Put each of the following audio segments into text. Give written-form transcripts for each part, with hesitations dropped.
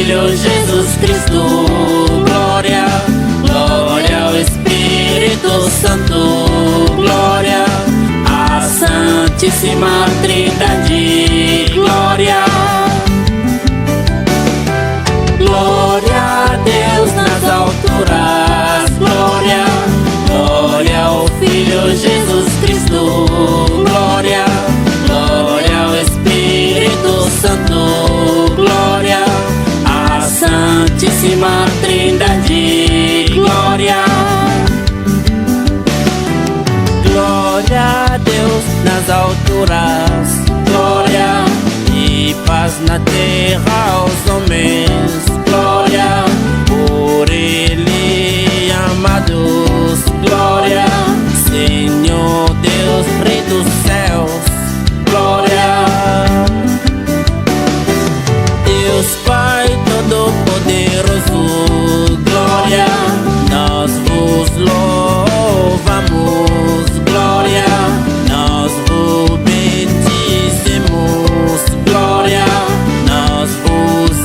Filho Jesus Cristo. Glória, glória ao Espírito Santo. Glória à Santíssima Trindade. Glória, glória a Deus nas alturas. Glória, glória ao Filho Jesus Cristo. Glória, glória ao Espírito Santo. Glória à Santíssima Trindade. Glória, glória a Deus nas alturas. Glória e paz na terra aos homens. Glória por Ele amados. Glória, Senhor Deus, Rei dos céus. Glória, Deus Pai Todo-Poderoso. Glória, nós vos louvamos. Glória, nós vos bendizemos. Glória, nós vos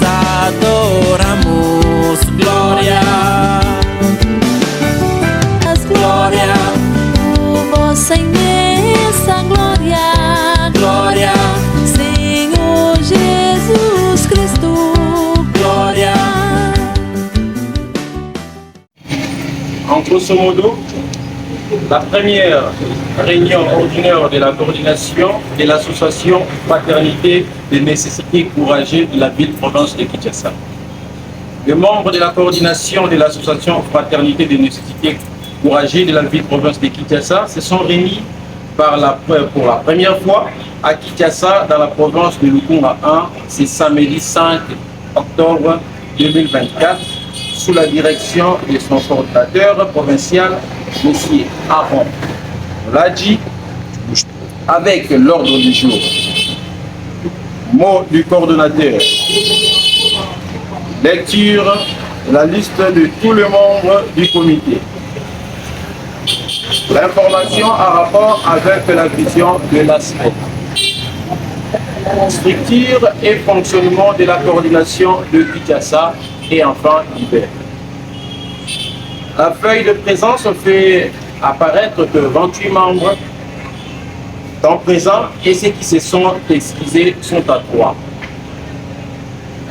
adoramos. Glória, glória, vossa imensa glória. glória, Senhor Jesus Cristo. glória. En grosso modo, la première réunion ordinaire de la coordination de l'association Fraternité des nécessités courageuses de la ville-province de Kinshasa. Les membres de la coordination de l'association Fraternité des nécessités courageuses de la ville-province de Kinshasa se sont réunis pour la première fois à Kinshasa dans la province de Lukunga 1, c'est samedi 5 octobre 2024, sous la direction de son coordinateur provincial, M. Aaron Ladji, avec l'ordre du jour. Mot du coordonnateur. Lecture de la liste de tous les membres du comité. L'information en rapport avec la vision de l'aspect. Structure et fonctionnement de la coordination de Kinshasa et enfin l'hiver. La feuille de présence fait apparaître que 28 membres sont présents et ceux qui se sont excusés sont à 3.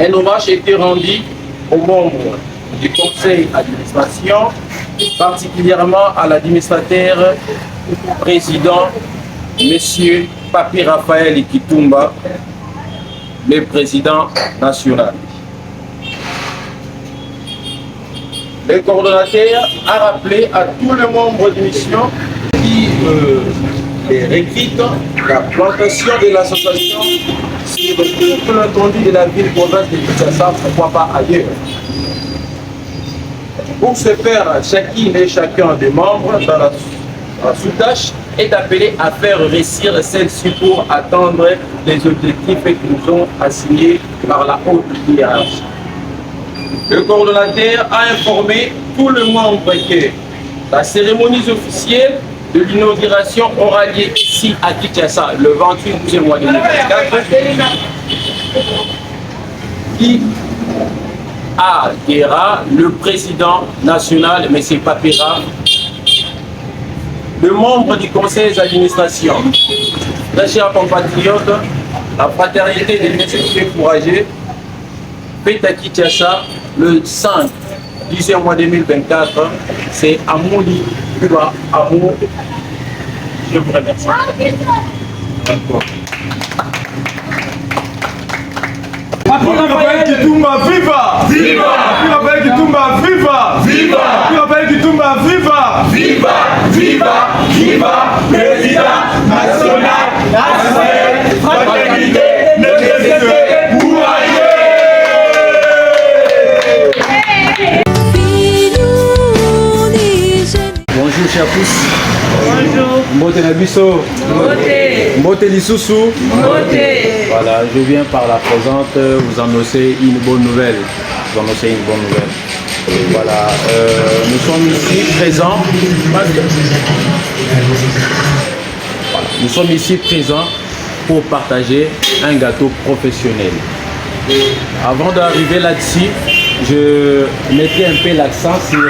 Un hommage a été rendu aux membres du conseil d'administration, particulièrement à l'administrateur président, M. Papi Raphaël Kitumba, le président national. Le coordonnateur a rappelé à tous les membres de mission qui récritent la plantation de l'association sur toute l'étendue de la ville-province de Kinshasa, pourquoi pas ailleurs. Pour ce faire, chacune et chacun des membres dans la sous-tâche est appelé à faire réussir celle-ci pour atteindre les objectifs qui nous ont assignés par la haute hiérarchie. Le coordonnateur a informé tous les membres que la cérémonie officielle de l'inauguration aura lieu ici à Kinshasa le 28 juin 2024 qui accueillera le président national, M. Papira, le membre du conseil d'administration. Très chers compatriotes, la fraternité des nécessités courageuses fête à Kinshasa le 5 10 mois 2024. C'est Amouli Cuba Amour. Je vous remercie. Papi Raphaël Kitumba, viva! Viva! Papi Raphaël Kitumba, viva! Viva! Papi Raphaël Kitumba, viva! Viva! Viva! Viva! Président national, national, fraternité, nécessité, courageux! Bonjour chers tous. Bonjour. Mbote Nabiso. Mbote. Mbote Lisusu. Mbote. Voilà, je viens par la présente vous annoncer une bonne nouvelle. Voilà, nous sommes ici présents. Voilà, nous sommes ici présents pour partager un gâteau professionnel. Avant d'arriver là-dessus, je mettrai un peu l'accent sur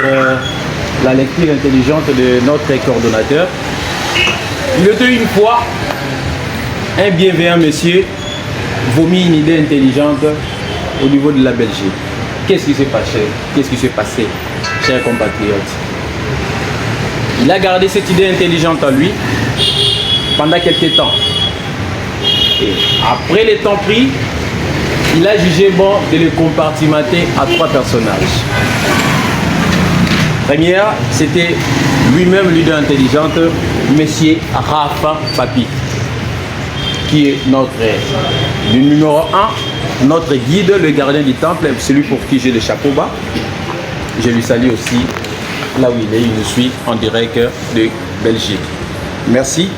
la lecture intelligente de notre coordonnateur. Il était une fois un bienveillant monsieur vomit une idée intelligente au niveau de la Belgique. Qu'est-ce qui s'est passé? Qu'est-ce qui s'est passé, chers compatriotes? Il a gardé cette idée intelligente en lui pendant quelques temps. Et après les temps pris, il a jugé bon de le compartimenter à 3 personnages. Première, c'était lui-même l'idée intelligente, monsieur Rafa Papi, qui est notre numéro 1, notre guide, le gardien du temple, celui pour qui j'ai le chapeau bas. Je lui salue aussi là où il est, il nous suit en direct de Belgique. Merci.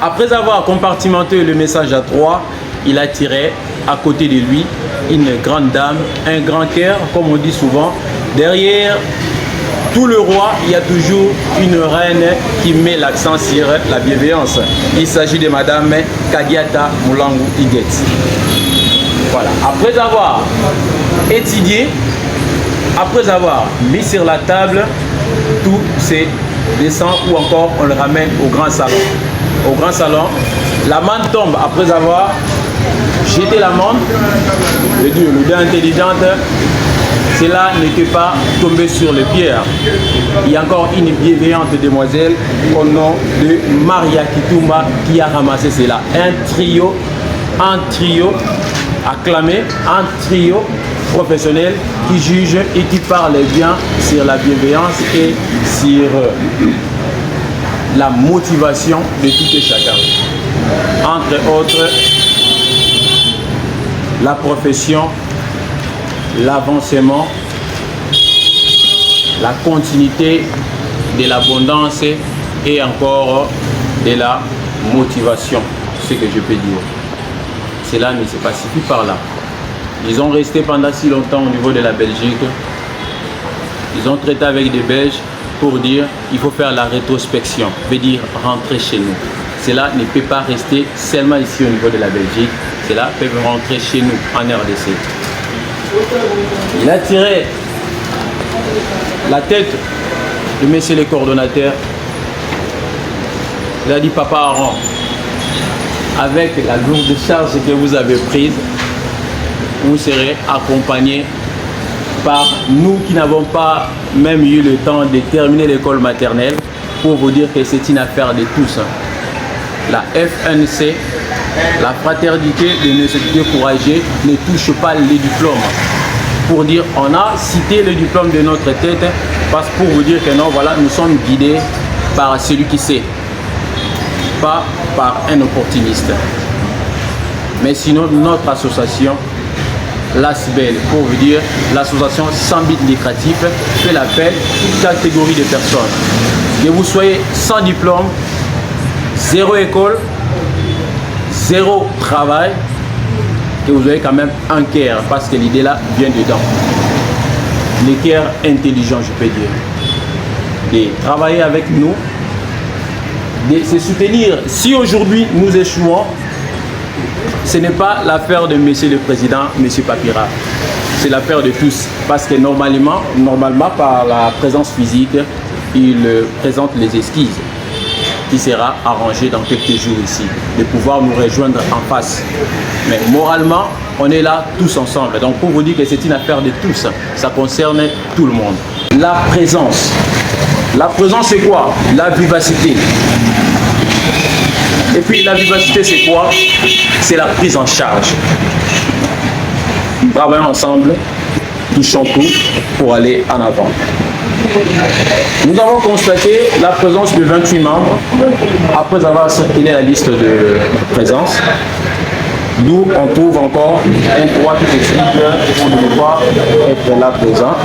Après avoir compartimenté le message à 3, il a tiré à côté de lui une grande dame, un grand cœur, comme on dit souvent. Derrière tout le roi, il y a toujours une reine qui met l'accent sur la bienveillance. Il s'agit de Madame Kagiata Moulangu Iguet. Voilà. Après avoir étudié, après avoir mis sur la table tous ces descend ou encore on le ramène au grand salon. Au grand salon, l'amande tombe après avoir jeté l'amande. Le dieu intelligente, cela n'était pas tombé sur les pierres. Il y a encore une bienveillante demoiselle au nom de Maria Kitumba qui a ramassé cela. Un trio acclamé, un trio professionnel qui juge et qui parle bien sur la bienveillance et sur la motivation de tout et chacun. Entre autres, la profession, l'avancement, la continuité de l'abondance et encore de la motivation, ce que je peux dire. Cela ne s'est pas suffi par là. Ils ont resté pendant si longtemps au niveau de la Belgique. Ils ont traité avec des Belges pour dire il faut faire la rétrospection, veut dire rentrer chez nous. Cela ne peut pas rester seulement ici au niveau de la Belgique. Cela peut rentrer chez nous en RDC. Il a tiré la tête de monsieur le coordonnateur. Il a dit papa Aaron, avec la lourde charge que vous avez prise, vous serez accompagné par nous qui n'avons pas même eu le temps de terminer l'école maternelle pour vous dire que c'est une affaire de tous. La FNC, la fraternité de ne se décourager, ne touche pas les diplômes. Pour dire, on a cité le diplôme de notre tête parce pour vous dire que non, voilà, nous sommes guidés par celui qui sait, pas par un opportuniste. Mais sinon, notre association, l'ASBEL, pour vous dire, l'association sans but lucratif, fait l'appel toute catégorie de personnes. Que vous soyez sans diplôme, zéro école, zéro travail, et vous avez quand même un cœur, parce que l'idée là vient dedans. Le cœur intelligent, je peux dire. De travailler avec nous, de se soutenir. Si aujourd'hui nous échouons, ce n'est pas l'affaire de monsieur le président, monsieur Papira. C'est l'affaire de tous. Parce que normalement, par la présence physique, il présente les esquisses qui sera arrangé dans quelques jours ici, de pouvoir nous rejoindre en face. Mais moralement, on est là tous ensemble. Donc pour vous dire que c'est une affaire de tous, ça concerne tout le monde. La présence. La présence c'est quoi? La vivacité. Et puis la vivacité c'est quoi? C'est la prise en charge. Travaillons ensemble, touchons tout pour aller en avant. Nous avons constaté la présence de 28 membres après avoir circulé la liste de présence. D'où on trouve encore un 3 qui explique qu'on ne peut pas être là présent.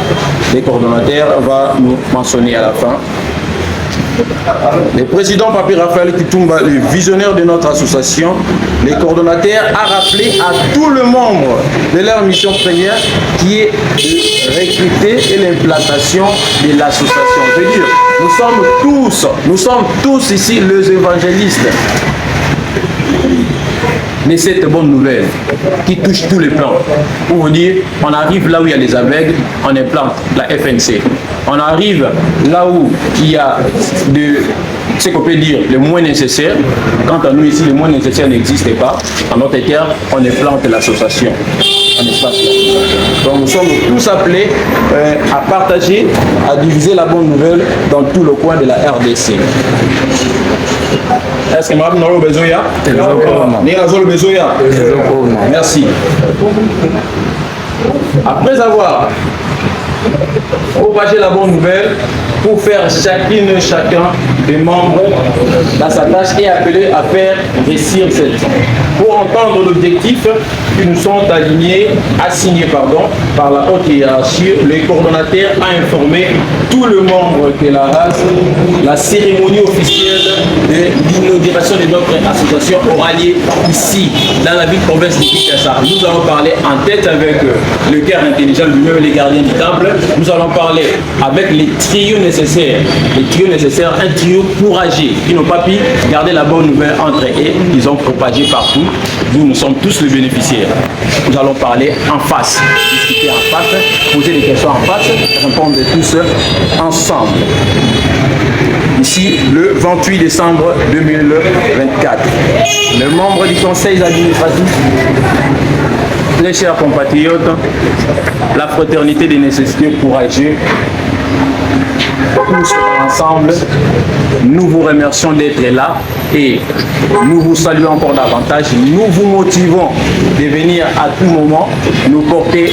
Le coordonnateur va nous mentionner à la fin. Le président Papi Raphaël Kitumba, le visionnaire de notre association, le coordonnateur a rappelé à tout le membre de leur mission première qui est de recruter et l'implantation de l'association. Je veux dire, nous sommes tous ici les évangélistes. de cette bonne nouvelle qui touche tous les plans. Pour vous dire, on arrive là où il y a les aveugles, on implante la FNC. On arrive là où il y a ce qu'on peut dire le moins nécessaire. Quant à nous ici, le moins nécessaire n'existe pas. En d'autres termes, on implante l'association. Donc nous sommes tous appelés à partager, à diviser la bonne nouvelle dans tout le coin de la RDC. Est-ce que Mme Noro Bezoya? Merci. Après avoir propagé la bonne nouvelle, pour faire chacun des membres dans sa tâche et appeler à faire réussir cette. Pour entendre l'objectif qui nous sont assignés par la haute hiérarchie, le coordonnateur a informé tout le membre que la cérémonie officielle de l'inauguration de notre association aura lieu ici, dans la ville province de Kinshasa. Nous allons parler en tête avec le cœur intelligent lui-même, les gardiens du temple. Nous allons parler avec les trios nécessaires, un trio courageux qui n'ont pas pu garder la bonne nouvelle entre eux, ils ont propagé partout. Nous sommes tous les bénéficiaires. Nous allons parler en face, discuter en face, poser des questions en face, répondre tous ensemble. Ici, le 28 décembre 2024. Les membres du conseil administratif, les chers compatriotes, la fraternité des nécessités courageux, tous ensemble, nous vous remercions d'être là et nous vous saluons encore davantage. Nous vous motivons de venir à tout moment nous porter,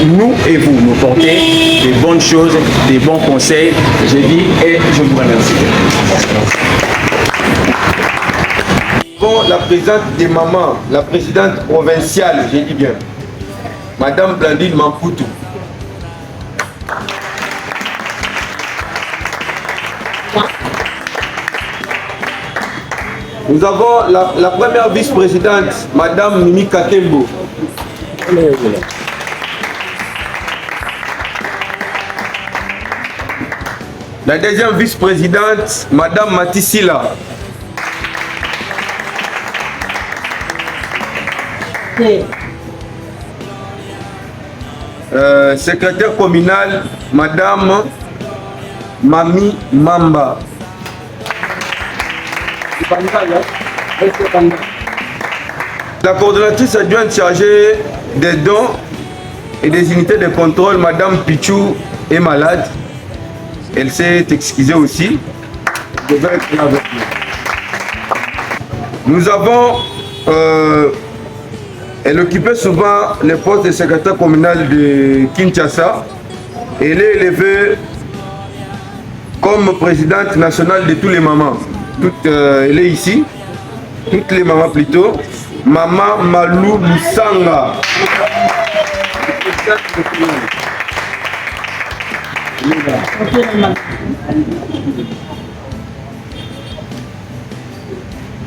nous et vous, nous porter des bonnes choses, des bons conseils. Je dis et je vous remercie. Bon, la présidente des mamans, la présidente provinciale, j'ai dit bien, Madame Blandine Mampoutou. Nous avons la première vice-présidente, Madame Mimi Katembo. La deuxième vice-présidente, Madame Matissila. Secrétaire communal, Madame Mami Mamba. La coordonnatrice adjointe chargée des dons et des unités de contrôle, Madame Pichou, est malade. Elle s'est excusée aussi. Nous avons... elle occupait souvent le poste de secrétaire communal de Kinshasa. Elle est élevée comme présidente nationale de tous les mamans. Elle est ici, toutes les mamans plutôt. Maman Malou Lusanga.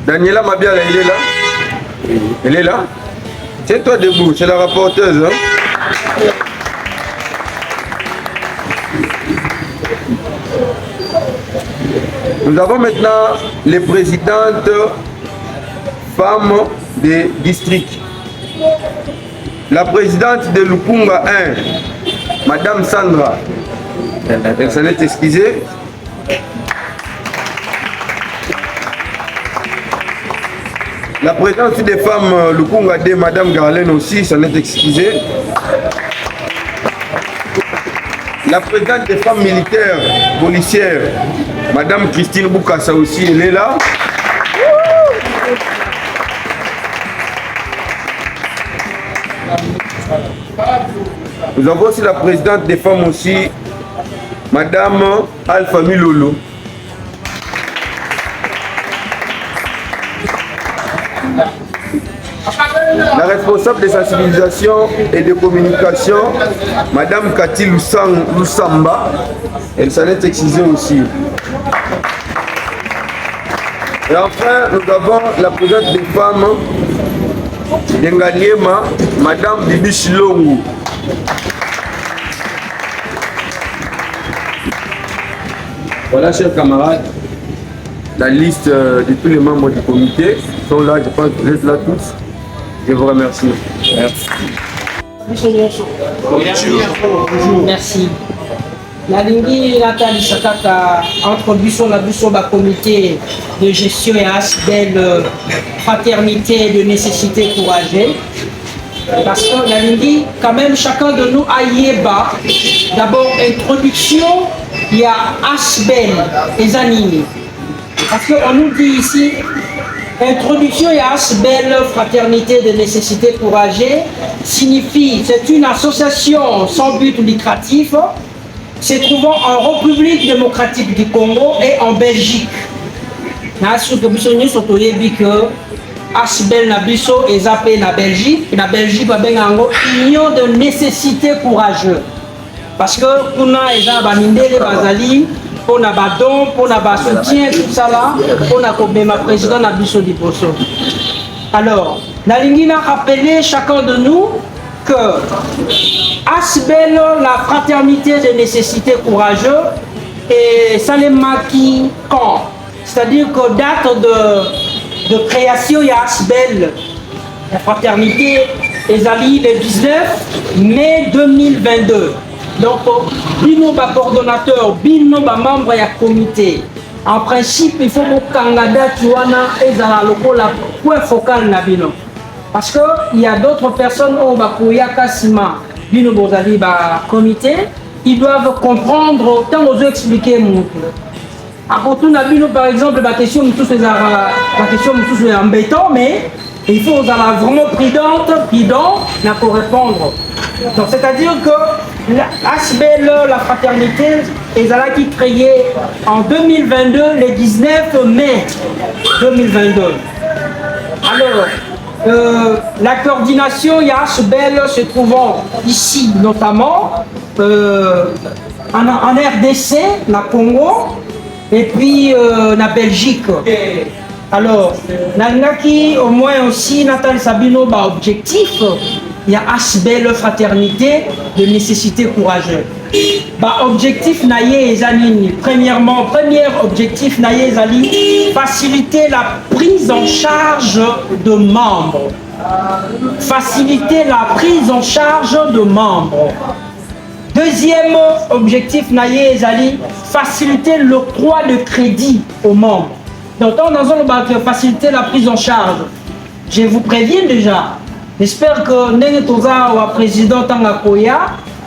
Daniela Mabiala, elle est là. Elle est là. C'est toi debout, c'est la rapporteuse. Hein? Nous avons maintenant les présidentes femmes des districts. La présidente de Lukunga 1, Madame Sandra, elle s'en est excusée. La présidente des femmes Lukunga 2, Madame Garlène aussi, s'en est excusée. La présidente des femmes militaires, policières, Madame Christine Boukassa aussi, elle est là. Nous avons aussi la présidente des femmes aussi, Madame Alpha Milolo. La responsable de sensibilisation et de communication, Madame Cathy Lusamba, elle s'en est excusée aussi. Et enfin, nous avons la présidente des femmes d'Engaliema, Madame Bibi Chilongo. Voilà, chers camarades, la liste de tous les membres du comité sont là, je pense que vous êtes là tous. Je vous remercie. Merci. Nalingi natalisa kaka entre biso na biso ba comité de gestion et ASBEL fraternité de nécessité courageux. Parce que Nalingi, quand même, chacun de nous a yéba. D'abord, introduction, il y a ASBEL et Zanini. Parce qu'on nous dit ici, introduction et ASBEL fraternité de nécessité courageux signifie, c'est une association sans but lucratif se trouvant en République démocratique du Congo et en Belgique. ASBEL na biso et zappé na Belgique va bien union de nécessité courageux. Parce que pour nous, les gens bandindé bazali, pour na badon, pour na soutien tout ça là, pour na ma président na biso di boso. Alors, nalingi na rappeler chacun de nous que ASBEL, la fraternité de nécessité courageux, et Salemaki quand, c'est-à-dire que date de création il y a ASBEL, la fraternité Ezali le 19 mai 2022. Donc, bino ba coordonnateur, bino ba membre ya comité. En principe, il faut que Canada tuana ezala lokola point focal na bino. Parce que il y a d'autres personnes au bakoya kasima bino bozali ba comité, ils doivent comprendre tant aux expliquer mon. Après tout, par exemple, la question est embêtante, mais il faut être vraiment prudent pour répondre. Donc, c'est-à-dire que l'ASBEL, la fraternité, est qui créée en 2022, le 19 mai 2022. Alors, la coordination ASBEL se trouvant ici, notamment en RDC, la Congo, et puis la Belgique. Alors, Nangaki au moins aussi Nathalie Sabino ba objectif, il y a ASBEL fraternité de nécessité courageuse. Ba objectif naye ezalini. Premièrement, premier objectif naye ezali faciliter la prise en charge de membres. Faciliter la prise en charge de membres. Deuxième objectif, naye ezali faciliter l'octroi de crédit aux membres. Donc, dans un faciliter la prise en charge. Je vous préviens déjà. J'espère que Ndenge Toza ou président Tangakoya,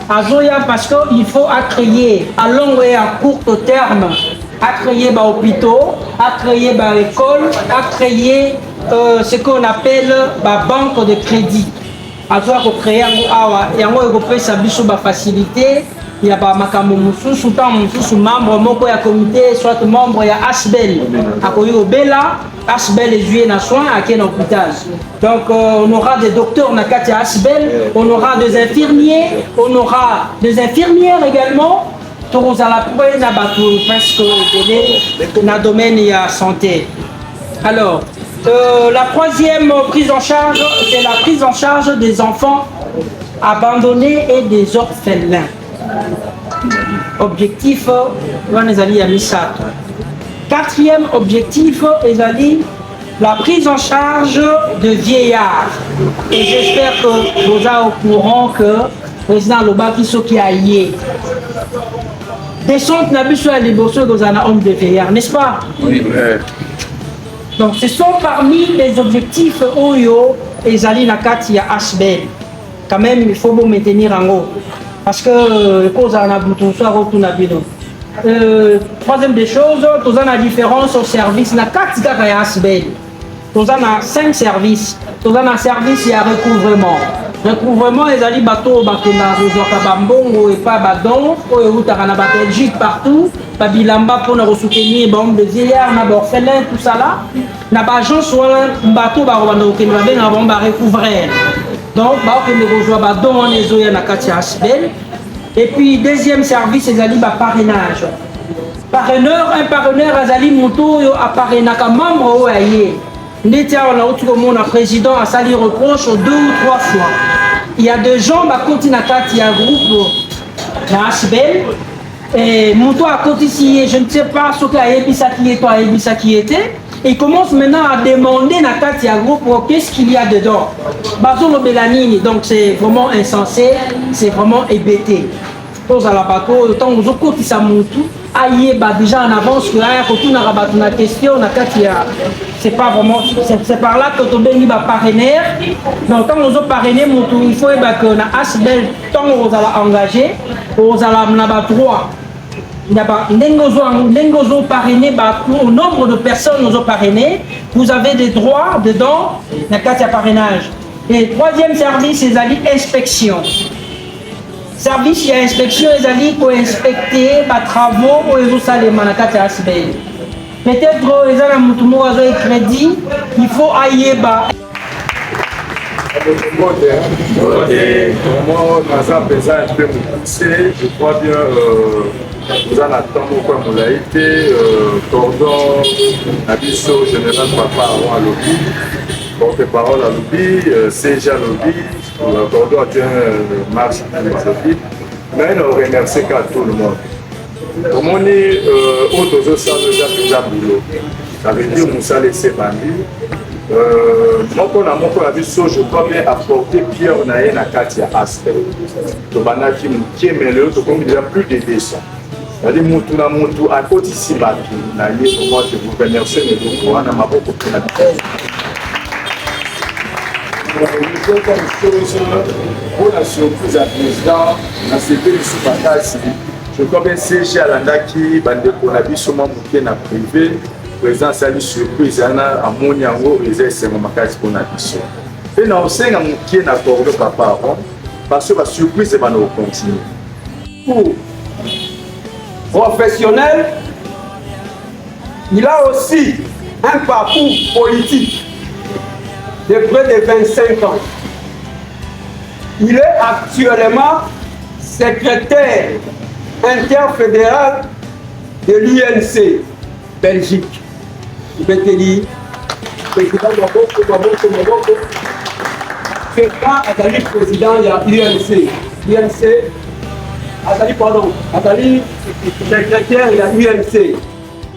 Azoya, parce qu'il faut créer à long et à court terme, à créer des hôpitaux, à créer des écoles, à créer ce qu'on appelle la banque de crédit. À toi pour créer et en gros peut s'abuser sur facilité. Il y a pas makambo mususu tant mususu membre moko ya comité soit membre ya ASBEL. Akoyo obela ASBEL est joué na soin à quel hôpital. Donc on aura des docteurs na kati ASBEL, on aura des infirmiers, on aura des infirmières également. Tous la pouvoir na batu presque dans le domaine de la santé. Alors la troisième prise en charge, c'est la prise en charge des enfants abandonnés et des orphelins. Objectif, Wanezali Amisat. Quatrième objectif, Ezali, la prise en charge de vieillards. Et j'espère que vous êtes au courant que le président Lobaki Soki a yé. Descente n'a plus sur les bourses dans un homme de vieillards, n'est-ce pas? Oui. Donc ce sont parmi les objectifs Oyo et Zali Nakati à ASBEL. Quand même, il faut vous maintenir en haut. Parce que les causes en abouton soit retournabilo. Troisième des choses, nous avons la différence au service. Na 4 gars à ASBEL. Nous avons 5 services. Nous avons un service et un recouvrement. Recouvrement, les alliés bateaux, Bambongo et pas Badon, Outarana Belgique partout. Babilamba pour nous soutenir, bombe de vieillards, orphelins, tout ça là. N'a pas gens soit un bateau, qui nous va recouvrir. Donc, nous rejoignons Badon, les oeufs, na Katia ASBEL. Et puis, deuxième service, les alliés parrainage. Parraineur, un parraineur, Azali Moutou, à parrainaka membre, on a autre monde, un président à sali reproche 2 ou 3 fois. Il y a des gens qui continuent il y a un groupe dans ASBEL. Et Moutou a côté ici, je ne sais pas ce qu'il y a qui était. Et il commence maintenant à demander à Katia Group qu'est-ce qu'il y a dedans. Bazo Belanini, donc c'est vraiment insensé, c'est vraiment hébété. Pose à la bateau, le temps où je cours, ça monte tout. Aïe, bah déjà en avance, que là, quand on a rabattu la question, c'est pas vraiment, c'est par là que tu bénis ma parrainaire. Donc, quand on a parrainé, il faut que on a assez bel temps où on a engagé, on a droit. N'engozo parrainé, au nombre de personnes nous ont parrainé, vous avez des droits dedans, il y a parrainage. Et troisième service, c'est l'inspection. Service et inspection, les alliés pour inspecter les travaux pour les autres manakati à Asbel. Peut-être que les alliés ont crédit, il faut ailler bas. Moi, un peu je crois bien, nous en attendons comme on l'a été, cordon, abisso, général papa à lobby, porte-parole à lobby, CG à lobby, cordon a marche philosophie, mais on remercie tout le monde. Comme on est autres salles déjà boulot, ça veut dire que nous allons laisser bandir. Je crois bien apporter Pierre Naye na Katia aspect. Tobanaki mukie mais le autre comme il y a plus de 200. C'est-à-dire mutu na mutu à côté ici batu na yé moi je vous remercie mais donc on a maboko pour la pour la surprise à président na CP Supakasi. Je crois bien CG Alandaki bande pour la bisoma mukie na privé. Président sali surprise ana amoni yango les esengo makasi pour na biso et na osenga mukie na cordo papa parce que la surprise va nous continuer pour professionnel. Il a aussi un parcours politique de près de 25 ans. Il est actuellement secrétaire interfédéral de l'UNC Belgique. Beteli, président Maboko, président il y a UNC, Atali, secrétaire il y a UNC,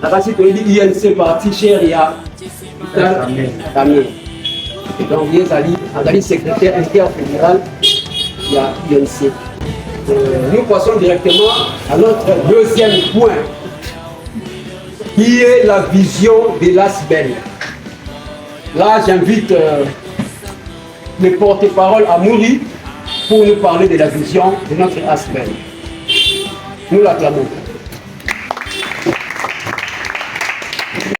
la racine de l'UNC parti cher il y a Damien. Donc il y a Atali secrétaire interfédéral il y a UNC. Nous passons directement à notre deuxième point, qui est la vision de l'Asbel. Là, j'invite le porte-parole à Mouri pour nous parler de la vision de notre Asbel. Nous l'acclamons.